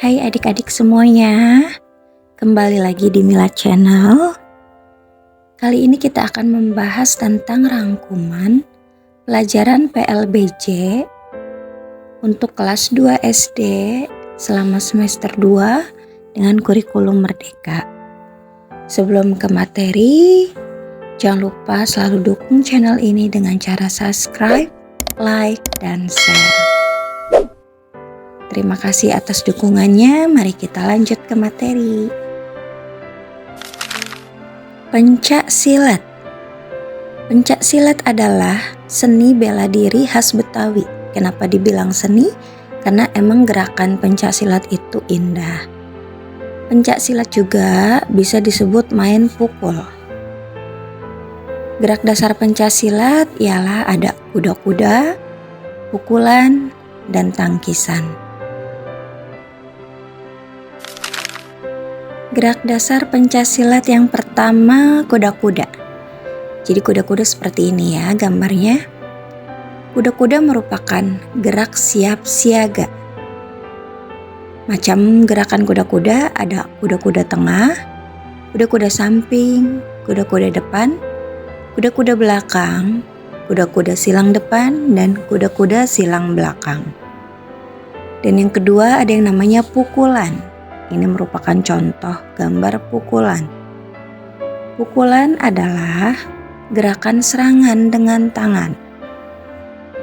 Hai adik-adik semuanya, kembali lagi di Mila Channel. Kali ini kita akan membahas tentang rangkuman pelajaran PLBJ untuk kelas 2 SD selama semester 2 dengan kurikulum Merdeka. Sebelum ke materi, jangan lupa selalu dukung channel ini dengan cara subscribe, like, dan share. Terima kasih atas dukungannya. Mari kita lanjut ke materi. Pencak silat. Pencak silat adalah seni bela diri khas Betawi. Kenapa dibilang seni? Karena emang gerakan pencak silat itu indah. Pencak silat juga bisa disebut main pukul. Gerak dasar pencak silat ialah ada kuda-kuda, pukulan, dan tangkisan. Gerak dasar pencaksilat yang pertama kuda-kuda. Jadi kuda-kuda seperti ini ya gambarnya. Kuda-kuda merupakan gerak siap siaga. Macam gerakan kuda-kuda ada kuda-kuda tengah, kuda-kuda samping, kuda-kuda depan, kuda-kuda belakang, kuda-kuda silang depan, dan kuda-kuda silang belakang. Dan yang kedua ada yang namanya pukulan. Ini merupakan contoh gambar pukulan. Pukulan adalah gerakan serangan dengan tangan.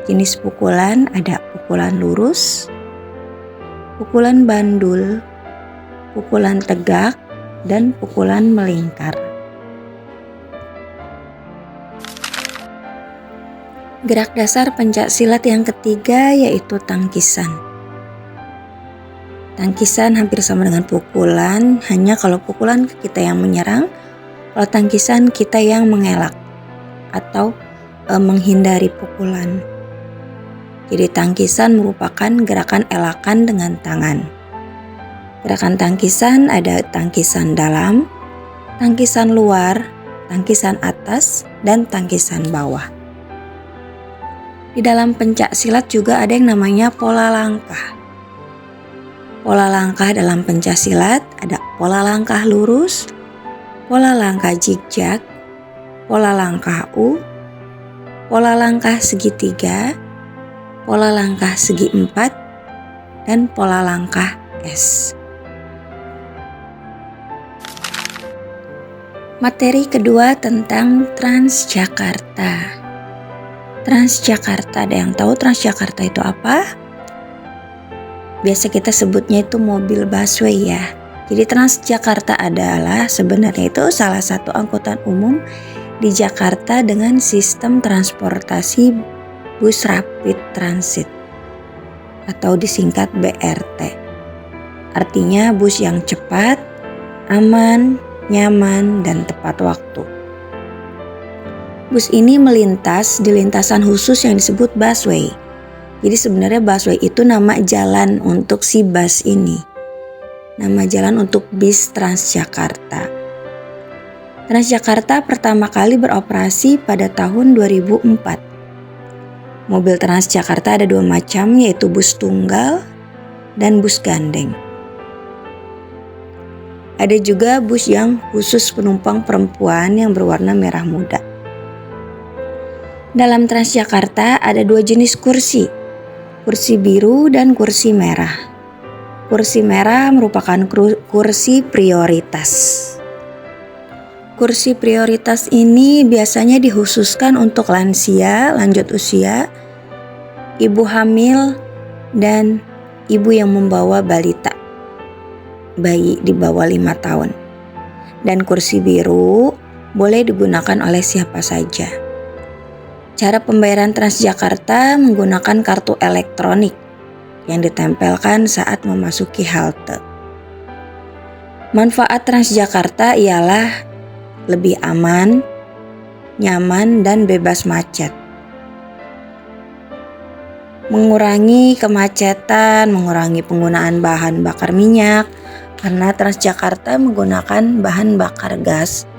Jenis pukulan ada pukulan lurus, pukulan bandul, pukulan tegak, dan pukulan melingkar. Gerak dasar pencak silat yang ketiga yaitu tangkisan. Tangkisan hampir sama dengan pukulan, hanya kalau pukulan kita yang menyerang, kalau tangkisan kita yang mengelak atau menghindari pukulan. Jadi tangkisan merupakan gerakan elakan dengan tangan. Gerakan tangkisan ada tangkisan dalam, tangkisan luar, tangkisan atas, dan tangkisan bawah. Di dalam pencak silat juga ada yang namanya pola langkah. Pola langkah dalam pencak silat ada pola langkah lurus, pola langkah zigzag, pola langkah U, pola langkah segitiga, pola langkah segi empat, dan pola langkah S. Materi kedua tentang Transjakarta. Transjakarta, ada yang tahu Transjakarta itu apa? Biasa kita sebutnya itu mobil busway ya. Jadi Transjakarta adalah sebenarnya itu salah satu angkutan umum di Jakarta dengan sistem transportasi bus rapid transit atau disingkat BRT. Artinya bus yang cepat, aman, nyaman, dan tepat waktu. Bus ini melintas di lintasan khusus yang disebut busway. Jadi sebenarnya busway itu nama jalan untuk si bus ini. Nama jalan untuk bis Transjakarta. Transjakarta pertama kali beroperasi pada tahun 2004. Mobil Transjakarta ada dua macam, yaitu bus tunggal dan bus gandeng. Ada juga bus yang khusus penumpang perempuan yang berwarna merah muda. Dalam Transjakarta ada dua jenis kursi. Kursi biru dan kursi merah. Kursi merah merupakan kursi prioritas. Kursi prioritas ini biasanya dikhususkan untuk lansia, lanjut usia, ibu hamil, dan ibu yang membawa balita, bayi di bawah 5 tahun. Dan kursi biru boleh digunakan oleh siapa saja. Cara pembayaran Transjakarta menggunakan kartu elektronik yang ditempelkan saat memasuki halte. Manfaat Transjakarta ialah lebih aman, nyaman, dan bebas macet. Mengurangi kemacetan, mengurangi penggunaan bahan bakar minyak karena Transjakarta menggunakan bahan bakar gas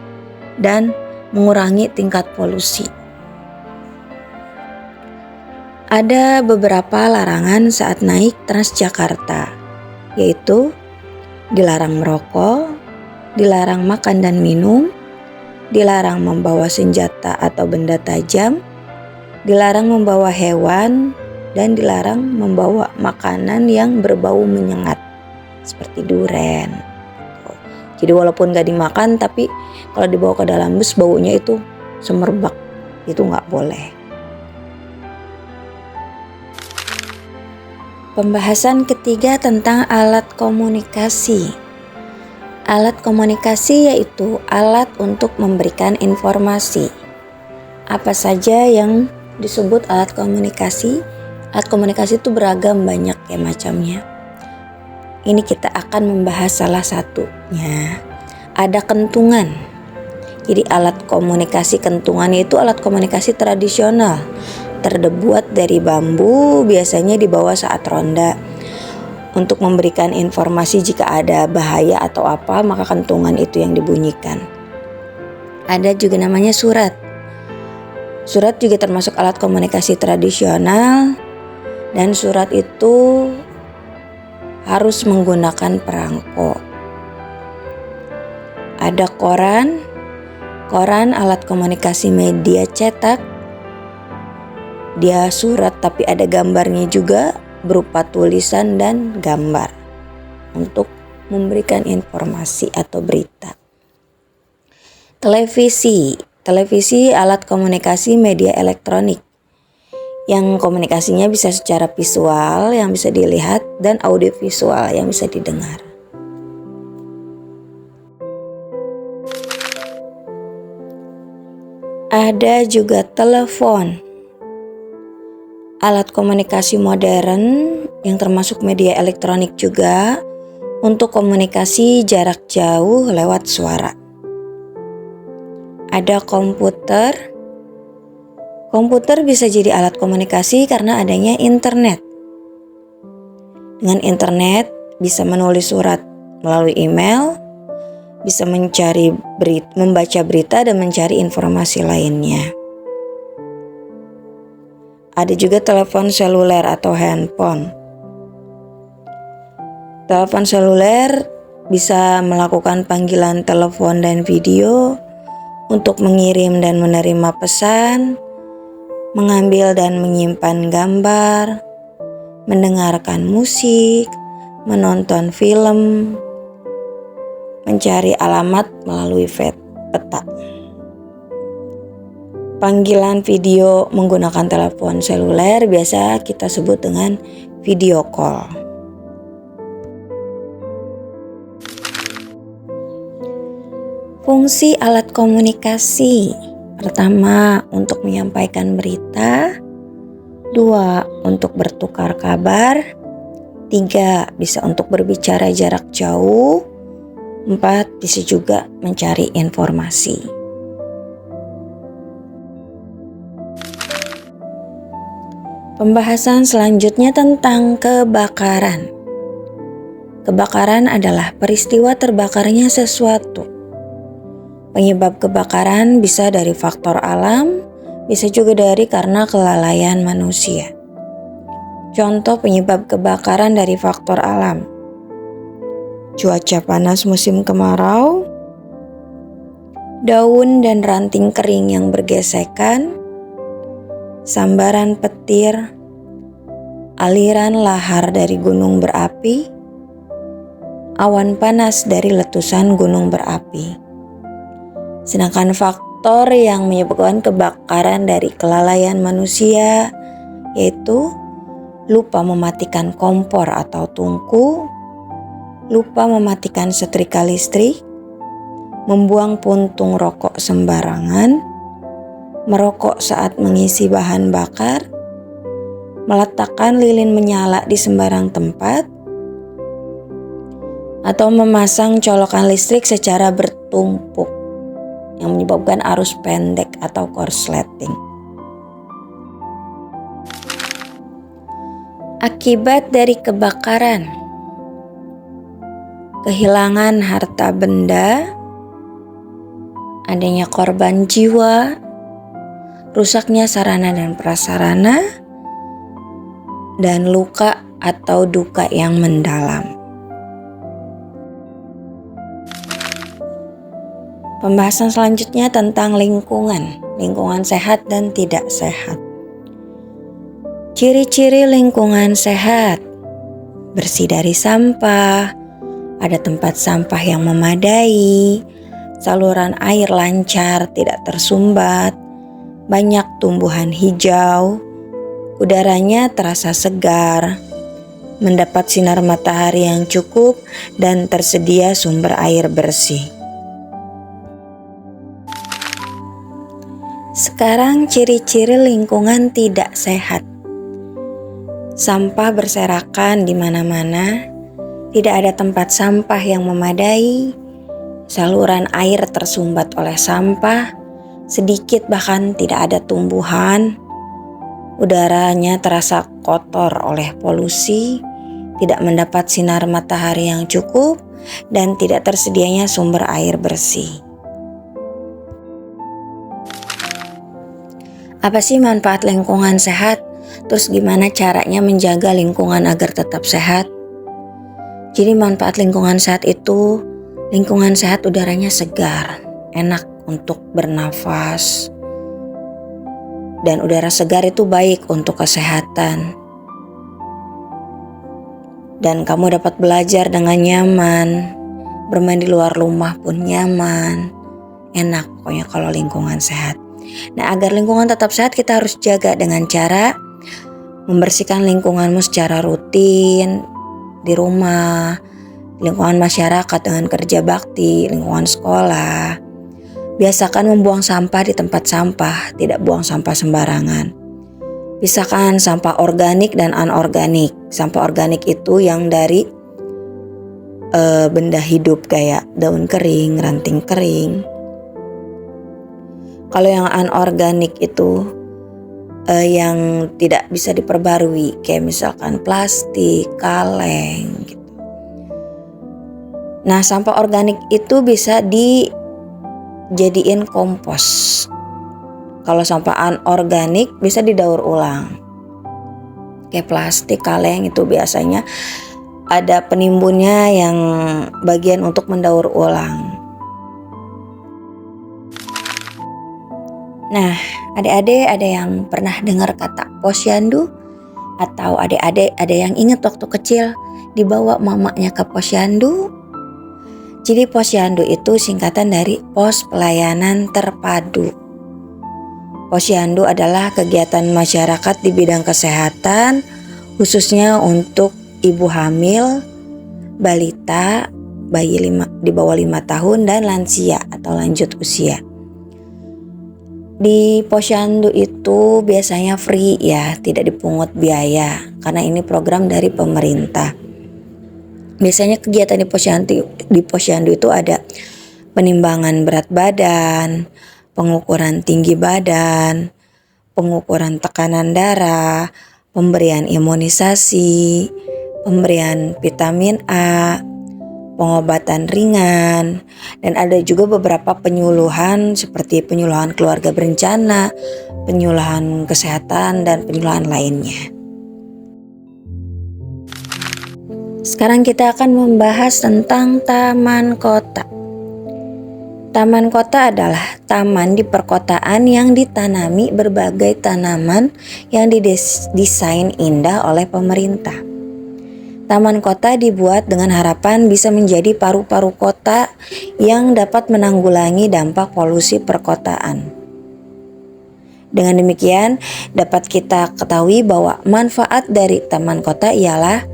dan mengurangi tingkat polusi. Ada beberapa larangan saat naik Transjakarta. yaitu dilarang merokok, dilarang makan dan minum, dilarang membawa senjata atau benda tajam, dilarang membawa hewan, dan dilarang membawa makanan yang berbau menyengat seperti duren. Jadi walaupun gak dimakan, tapi kalau dibawa ke dalam bus baunya itu semerbak, itu gak boleh. Pembahasan ketiga tentang alat komunikasi. Alat komunikasi yaitu alat untuk memberikan informasi. Apa saja yang disebut alat komunikasi? Alat komunikasi itu beragam, banyak ya macamnya. Ini kita akan membahas salah satunya. Ada kentungan. Jadi alat komunikasi kentungan itu alat komunikasi tradisional, terbuat dari bambu, biasanya dibawa saat ronda. Untuk memberikan informasi jika ada bahaya atau apa, maka kentungan itu yang dibunyikan. Ada juga namanya surat. Surat juga termasuk alat komunikasi tradisional, dan surat itu harus menggunakan perangko. Ada koran. Koran alat komunikasi media cetak. Dia surat tapi ada gambarnya juga, berupa tulisan dan gambar untuk memberikan informasi atau berita. Televisi alat komunikasi media elektronik yang komunikasinya bisa secara visual yang bisa dilihat dan audiovisual yang bisa didengar. Ada juga telepon. Alat komunikasi modern yang termasuk media elektronik juga untuk komunikasi jarak jauh lewat suara. Ada komputer. Komputer bisa jadi alat komunikasi karena adanya internet. Dengan internet bisa menulis surat melalui email, bisa membaca berita dan mencari informasi lainnya. Ada juga telepon seluler atau handphone. Telepon seluler bisa melakukan panggilan telepon dan video untuk mengirim dan menerima pesan, mengambil dan menyimpan gambar, mendengarkan musik, menonton film, mencari alamat melalui peta. Panggilan video menggunakan telepon seluler biasa kita sebut dengan video call. Fungsi alat komunikasi. Pertama, untuk menyampaikan berita. 2, untuk bertukar kabar. 3, bisa untuk berbicara jarak jauh. 4, bisa juga mencari informasi. Pembahasan selanjutnya tentang kebakaran. Kebakaran adalah peristiwa terbakarnya sesuatu. Penyebab kebakaran bisa dari faktor alam, bisa juga dari karena kelalaian manusia. Contoh penyebab kebakaran dari faktor alam: cuaca panas musim kemarau, daun dan ranting kering yang bergesekan, sambaran petir, aliran lahar dari gunung berapi, awan panas dari letusan gunung berapi. Sedangkan faktor yang menyebabkan kebakaran dari kelalaian manusia yaitu lupa mematikan kompor atau tungku, lupa mematikan setrika listrik, membuang puntung rokok sembarangan, merokok saat mengisi bahan bakar, meletakkan lilin menyala di sembarang tempat, atau memasang colokan listrik secara bertumpuk yang menyebabkan arus pendek atau korsleting. Akibat dari kebakaran: kehilangan harta benda, adanya korban jiwa, rusaknya sarana dan prasarana, dan luka atau duka yang mendalam. Pembahasan selanjutnya tentang lingkungan sehat dan tidak sehat. Ciri-ciri lingkungan sehat: bersih dari sampah, ada tempat sampah yang memadai, saluran air lancar tidak tersumbat, banyak tumbuhan hijau, udaranya terasa segar, mendapat sinar matahari yang cukup, dan tersedia sumber air bersih. Sekarang ciri-ciri lingkungan tidak sehat. Sampah berserakan di mana-mana, tidak ada tempat sampah yang memadai, saluran air tersumbat oleh sampah, sedikit bahkan tidak ada tumbuhan, udaranya terasa kotor oleh polusi, tidak mendapat sinar matahari yang cukup, dan tidak tersedianya sumber air bersih. Apa sih manfaat lingkungan sehat? Terus gimana caranya menjaga lingkungan agar tetap sehat? Jadi manfaat lingkungan sehat itu, lingkungan sehat udaranya segar, enak untuk bernafas. Dan udara segar itu baik untuk kesehatan. Dan kamu dapat belajar dengan nyaman, bermain di luar rumah pun nyaman, enak pokoknya kalau lingkungan sehat. Nah, agar lingkungan tetap sehat kita harus jaga dengan cara membersihkan lingkunganmu secara rutin di rumah, lingkungan masyarakat dengan kerja bakti, lingkungan sekolah. Biasakan membuang sampah di tempat sampah, tidak buang sampah sembarangan. Pisahkan sampah organik dan anorganik. Sampah organik itu yang dari benda hidup kayak daun kering, ranting kering. Kalau yang anorganik itu yang tidak bisa diperbarui, kayak misalkan plastik, kaleng gitu. Nah, sampah organik itu bisa dijadiin kompos. Kalau sampah anorganik bisa didaur ulang. Kayak plastik, kaleng itu biasanya ada penimbunnya yang bagian untuk mendaur ulang. Nah, adik-adik ada yang pernah dengar kata posyandu? Atau adik-adik ada yang ingat waktu kecil dibawa mamanya ke posyandu? Jadi posyandu itu singkatan dari Pos Pelayanan Terpadu. Posyandu adalah kegiatan masyarakat di bidang kesehatan, khususnya untuk ibu hamil, balita, bayi di bawah 5 tahun, dan lansia atau lanjut usia. Di posyandu itu biasanya free ya, tidak dipungut biaya karena ini program dari pemerintah. Biasanya kegiatan di posyandu itu ada penimbangan berat badan, pengukuran tinggi badan, pengukuran tekanan darah, pemberian imunisasi, pemberian vitamin A, pengobatan ringan, dan ada juga beberapa penyuluhan seperti penyuluhan keluarga berencana, penyuluhan kesehatan, dan penyuluhan lainnya. Sekarang kita akan membahas tentang taman kota. Taman kota adalah taman di perkotaan yang ditanami berbagai tanaman yang didesain indah oleh pemerintah. Taman kota dibuat dengan harapan bisa menjadi paru-paru kota yang dapat menanggulangi dampak polusi perkotaan. Dengan demikian, dapat kita ketahui bahwa manfaat dari taman kota ialah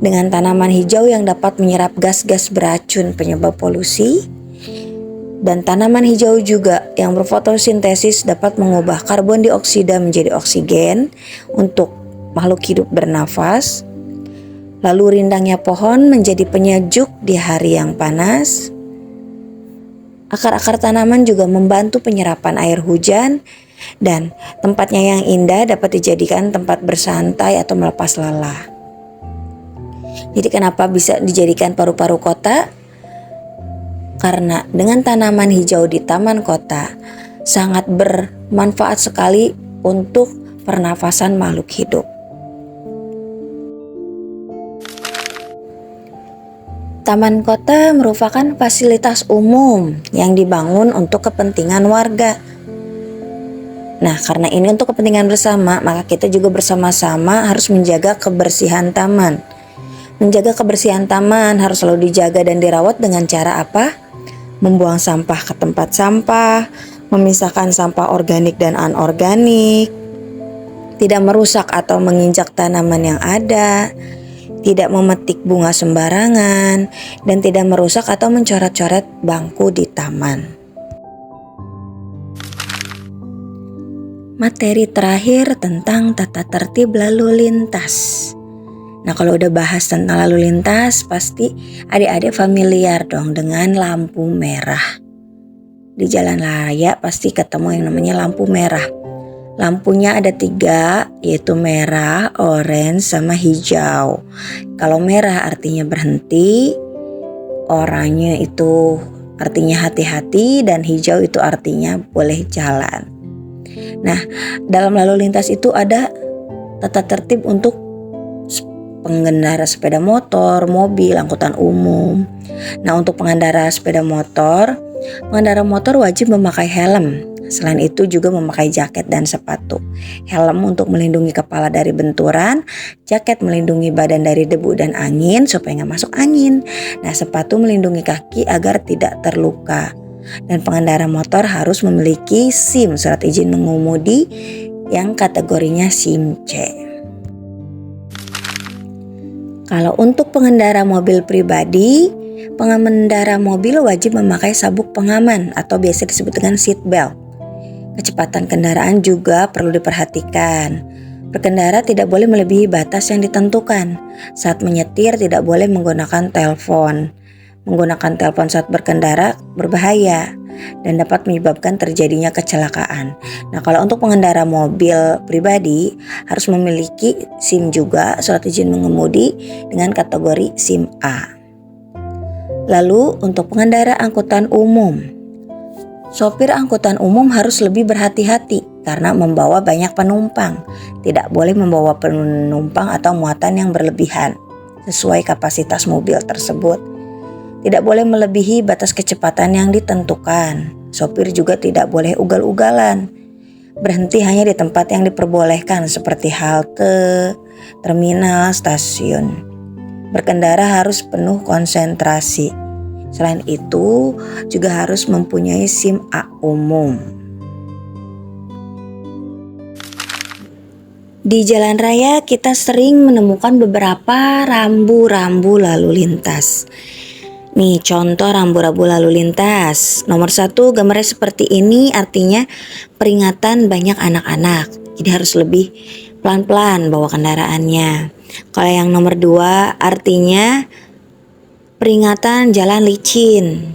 dengan tanaman hijau yang dapat menyerap gas-gas beracun penyebab polusi, dan tanaman hijau juga yang berfotosintesis dapat mengubah karbon dioksida menjadi oksigen untuk makhluk hidup bernafas. Lalu rindangnya pohon menjadi penyejuk di hari yang panas. Akar-akar tanaman juga membantu penyerapan air hujan, dan tempatnya yang indah dapat dijadikan tempat bersantai atau melepas lelah. Jadi kenapa bisa dijadikan paru-paru kota? Karena dengan tanaman hijau di taman kota sangat bermanfaat sekali untuk pernafasan makhluk hidup. Taman kota merupakan fasilitas umum yang dibangun untuk kepentingan warga. Nah, karena ini untuk kepentingan bersama, maka kita juga bersama-sama harus menjaga kebersihan taman. Menjaga kebersihan taman harus selalu dijaga dan dirawat dengan cara apa? Membuang sampah ke tempat sampah, memisahkan sampah organik dan anorganik, tidak merusak atau menginjak tanaman yang ada, tidak memetik bunga sembarangan, dan tidak merusak atau mencoret-coret bangku di taman. Materi terakhir tentang tata tertib lalu lintas. Nah, kalau udah bahas tentang lalu lintas, pasti adik-adik familiar dong dengan lampu merah. Di jalan raya pasti ketemu yang namanya lampu merah. Lampunya ada 3, yaitu merah, orange, sama hijau. Kalau merah artinya berhenti, oranye itu artinya hati-hati, dan hijau itu artinya boleh jalan. Nah, dalam lalu lintas itu ada tata tertib untuk pengendara sepeda motor, mobil, angkutan umum. Nah, untuk pengendara sepeda motor, pengendara motor wajib memakai helm. Selain itu juga memakai jaket dan sepatu. Helm untuk melindungi kepala dari benturan, jaket melindungi badan dari debu dan angin supaya nggak masuk angin. Nah, sepatu melindungi kaki agar tidak terluka. Dan pengendara motor harus memiliki SIM, surat izin mengemudi, yang kategorinya SIM C. Kalau untuk pengendara mobil pribadi, pengendara mobil wajib memakai sabuk pengaman atau biasa disebut dengan seat belt. Kecepatan kendaraan juga perlu diperhatikan. Berkendara tidak boleh melebihi batas yang ditentukan. Saat menyetir tidak boleh menggunakan telepon. Menggunakan telepon saat berkendara berbahaya dan dapat menyebabkan terjadinya kecelakaan. Nah, kalau untuk pengendara mobil pribadi harus memiliki SIM juga, surat izin mengemudi dengan kategori SIM A. Lalu untuk pengendara angkutan umum, sopir angkutan umum harus lebih berhati-hati karena membawa banyak penumpang. Tidak boleh membawa penumpang atau muatan yang berlebihan sesuai kapasitas mobil tersebut. Tidak boleh melebihi batas kecepatan yang ditentukan. Sopir juga tidak boleh ugal-ugalan. Berhenti hanya di tempat yang diperbolehkan seperti halte, terminal, stasiun. Berkendara harus penuh konsentrasi. Selain itu juga harus mempunyai SIM A umum. Di jalan raya kita sering menemukan beberapa rambu-rambu lalu lintas. Nih contoh rambu-rambu lalu lintas. Nomor 1, gambarnya seperti ini, artinya peringatan banyak anak-anak. Jadi harus lebih pelan-pelan bawa kendaraannya. Kalau yang nomor 2, artinya peringatan jalan licin.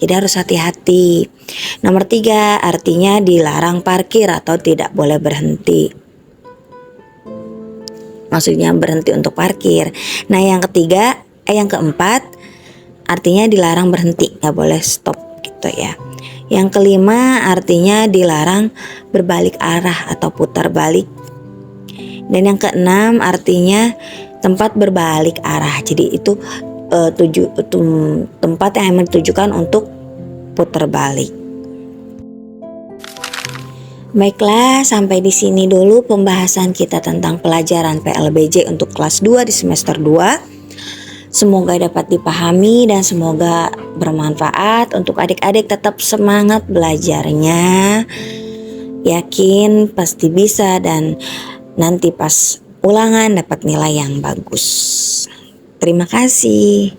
Jadi harus hati-hati. Nomor 3, artinya dilarang parkir atau tidak boleh berhenti. Maksudnya berhenti untuk parkir. Nah, yang keempat, artinya dilarang berhenti, gak boleh stop gitu ya. Yang kelima artinya dilarang berbalik arah atau putar balik. Dan yang keenam artinya tempat berbalik arah. Jadi itu tempat yang ditujukan untuk putar balik. Baiklah, sampai di sini dulu pembahasan kita tentang pelajaran PLBJ untuk kelas 2 di semester 2. Semoga dapat dipahami dan semoga bermanfaat untuk adik-adik. Tetap semangat belajarnya. Yakin pasti bisa dan nanti pas ulangan dapat nilai yang bagus. Terima kasih.